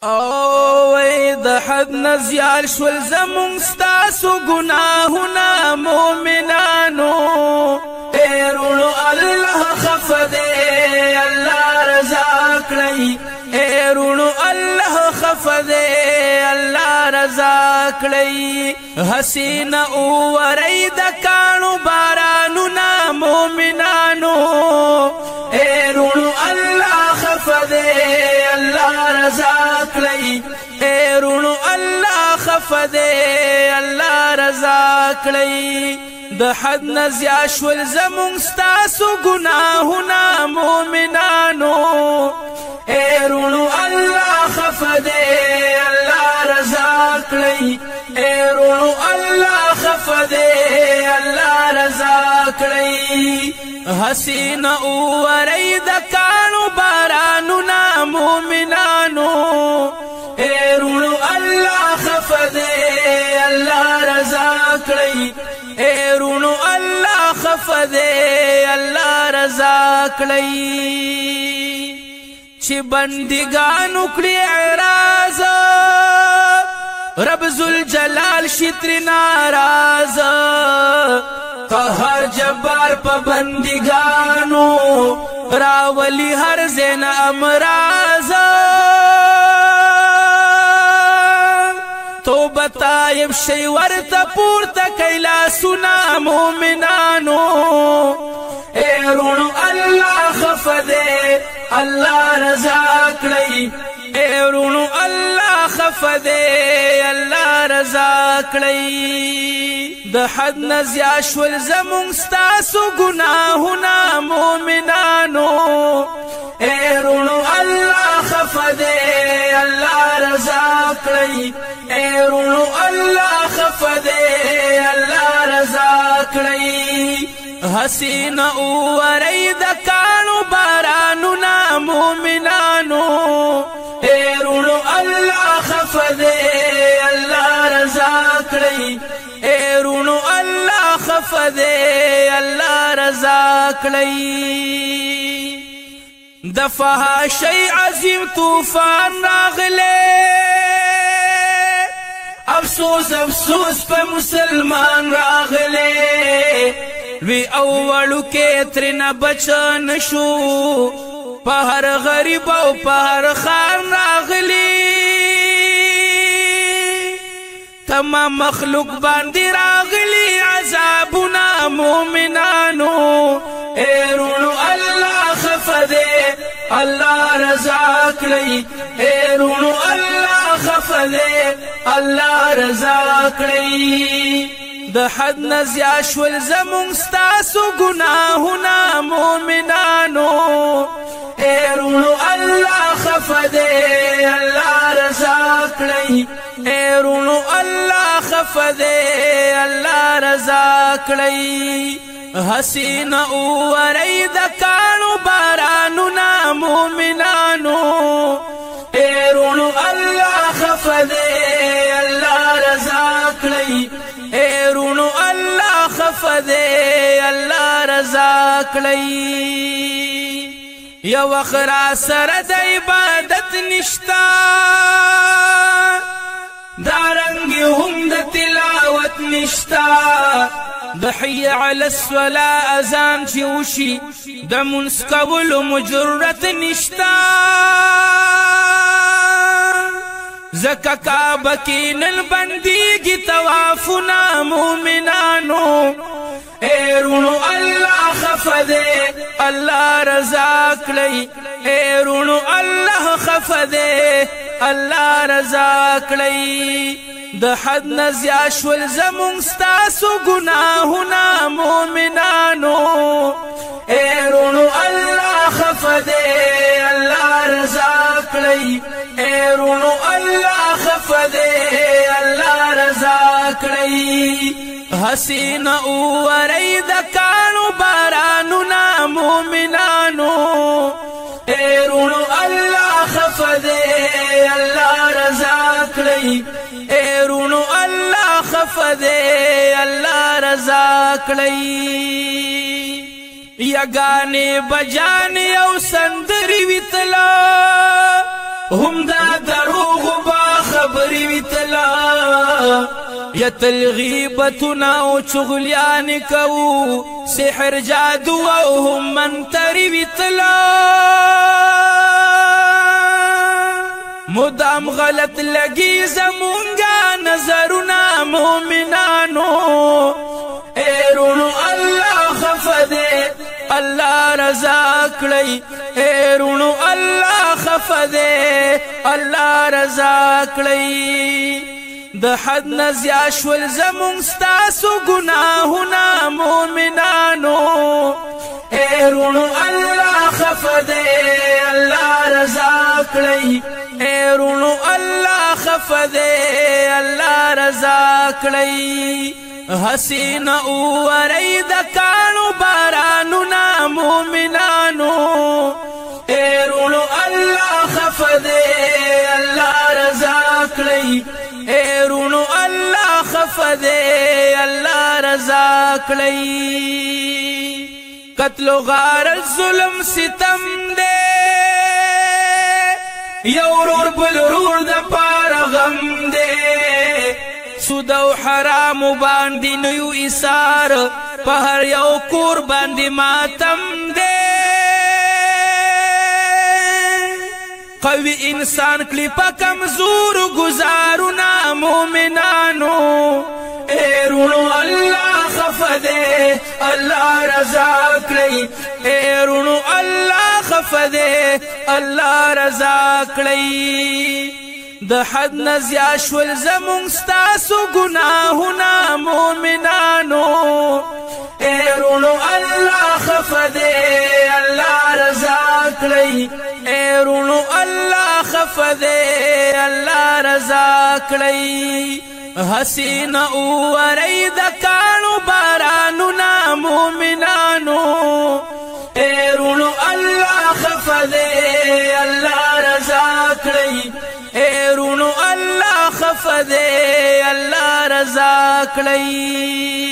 او د حد نزیار شول زمون ستاسو گناهونه مومنانو ایرونو الله خفده الله رضا کړی ایرونو الله خفده الله رضا کړی حسینا او ورید کانو بارانونه مومنانو ایرونو الله خفده الله رضا کړی ایرونو الله خفده الله رضا کړی د حد نزیا شول زمون ستاسو گناهونه مومنانو ایرونو الله خفده الله رضا کړی ایرونو الله خفده الله رضا کړی حسینا او ورید کانو بارانونه مومنانو ایرونو الله خفده الله رضا کړی ایرونو الله خفده الله رضا کړی چې بندگانو کړی اعراض رب ذوالجلال شتر ناراض قهر جبار په بندگانو راولی هر زین امراض توبه تایب شی ورته پورته کیلا سنا مومنانو ایرونو الله خفده الله رضا کړی ایرونو الله خفده الله رضا کړی د حد نزیا شول زمون ستاسو گناهونه مومنانو ایرونو الله خفده الله رضا کړی ایرونو الله خفده الله رضا کړی حسینا او ورید کانو بارانونه مومنانو ایرونو الله خفده الله رضا کړی ایرونو الله خفده الله رضا کړی د فحاشی عظیم طوفان راغله افسوس افسوس په مسلمان راغله وی اولو کې ترنه بچ نشو په هر غریب او په هر خان راغلی تمام مخلوق باندې راغلی عذابنا مومنانو ایرونو الله خفده الله رضا کړی ایرونو الله خفده الله رضا کړی د حد نزیا شول زمون ستاسو گناهونه مومنانو ایرونو الله خفده الله رضا کړی ایرونو الله خفده الله رضا کړی حسینا او ورید کانو بارانونه مومنانو ایرونو الله خفده الله رضا کړی ایرونو الله خفده الله رضا کړی یو اخرا سره د عبادت نشتا دارنګ هم د تلاوت نشتا د حی علی الصلاة اذان چې وشي د منځ کولو مجرت نشتا زکا کعبه کې نن بندیږي طوافونه مومنانو ایرونو الله خفده الله رضا کړی ایرونو الله خفده الله رضا کړی د حد نزیا شول زمون ستاسو گناهونه مومنانو ایرونو الله خفده الله رضا کړی ایرونو الله خفده الله رضا کړی حسینا او ورید کانو بارانونه مومنانو ایرونو الله خفده الله رضا کړی ایرونو الله خفده الله رضا کړی یگانے بجانے او سندری ویتلا هم دا درو خبری ویتلا یتل غیبتنا او چغلیان کو سحر جادو او هم منتری ویتلا مدام غلط لگی زمونگا نظرنا مومنانو ایرونو اللہ خفدے اللہ رضا کړی ایرونو اللہ خفدے اللہ رضا کړی د حد نزیا شول زمون ستاسو گناهونه مومنانو ایرونو اللہ خفدے اللہ رضا کړی ایرونو اللہ خفدے اللہ رضا کړی حسین اووری د کانو بارانونا مومنانو ایرونو اللہ خفدے اللہ رضا کړی ایرونو اللہ خفدے اللہ رضا کړی قتل و غار الظلم ستم دے یو رور بل رور د پاره غم دے سود او حرام باندې نیو ایثار په هر یو کور باندې ماتم دے قوي انسان کلی په کمزور گزارنا مومنانو ایرونو اللہ خفدے اللہ رضا کړی ایرونو اللہ خفدے اللہ رضا کړی د حد نزیا شول زمون ستاسو گناهونه مومنانو ایرونو اللہ خفدے اللہ رضا کړی ایرونو اللہ خفدے اللہ رضا کړی حسین اووری د کانو بارانونا مومنانو ایرونو اللہ خفدے اللہ رضا کړی ایرونو اللہ خفدے اللہ رضا کړی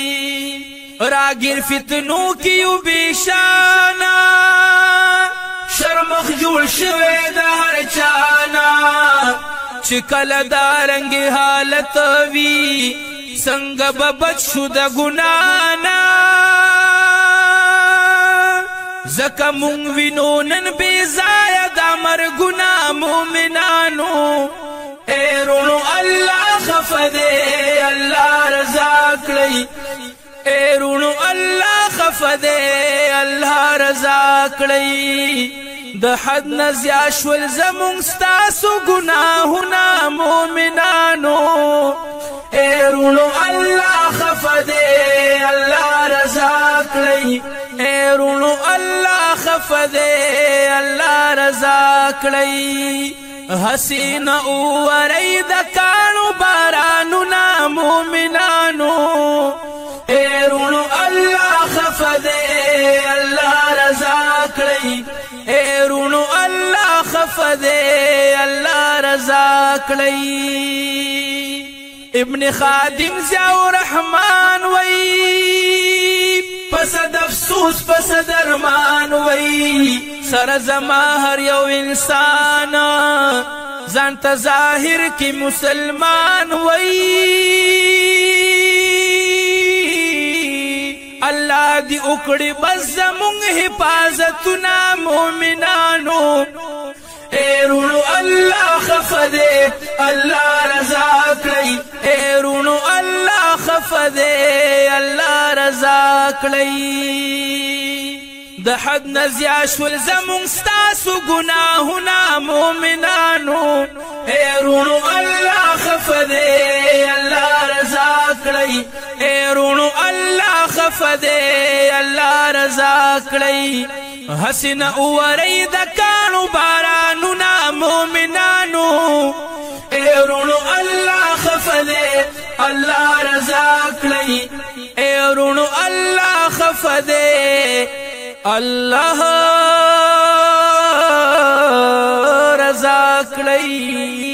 راگیر فتنو کیو بیشانا شرمخ جوړ شوی د هر چانا چې کله دارنګ حالت وی څنګه به بچ شو د ګنانا زکه مونږ وینو نن بې ځایه د مرګونه مومنانو ایرونو اللہ خفدے اللہ رضا کړی ایرونو اللہ خفدے اللہ رضا کړی د حد نزیا شول زمون ستاسو گناهونه مومنانو ایرونو اللہ خفدے اللہ رضا کړی ایرونو اللہ خفدے اللہ رضا کړی حسین اووری د کانو بارانونا مومنانو ایرونو اللہ خفدے اللہ رضا کړی ایرونو اللہ خفدے اللہ رضا کړی ابن خادم ضیاء الرحمن وی پسد افسوس پسد ارمان وی سر زما هر یو انسان ځان ته ظاهر کی مسلمان وی اللہ دی اکڑی بس زمونگ حفاظتنا مومنانو ایرونو اللہ خفدے اللہ رضا کړی ایرونو اللہ خفدے اللہ رضا کړی د حد نزیا شول زمون ستاسو گناهونه مومنانو ایرونو اللہ خفدے اللہ رضا کړی ایرونو اللہ خفدے اللہ رضا کړی حسن اووری د کانو بارانونا مومنانو ایرونو اللہ خفدے اللہ رضا کړی ایرونو اللہ خفدے اللہ رضا کړی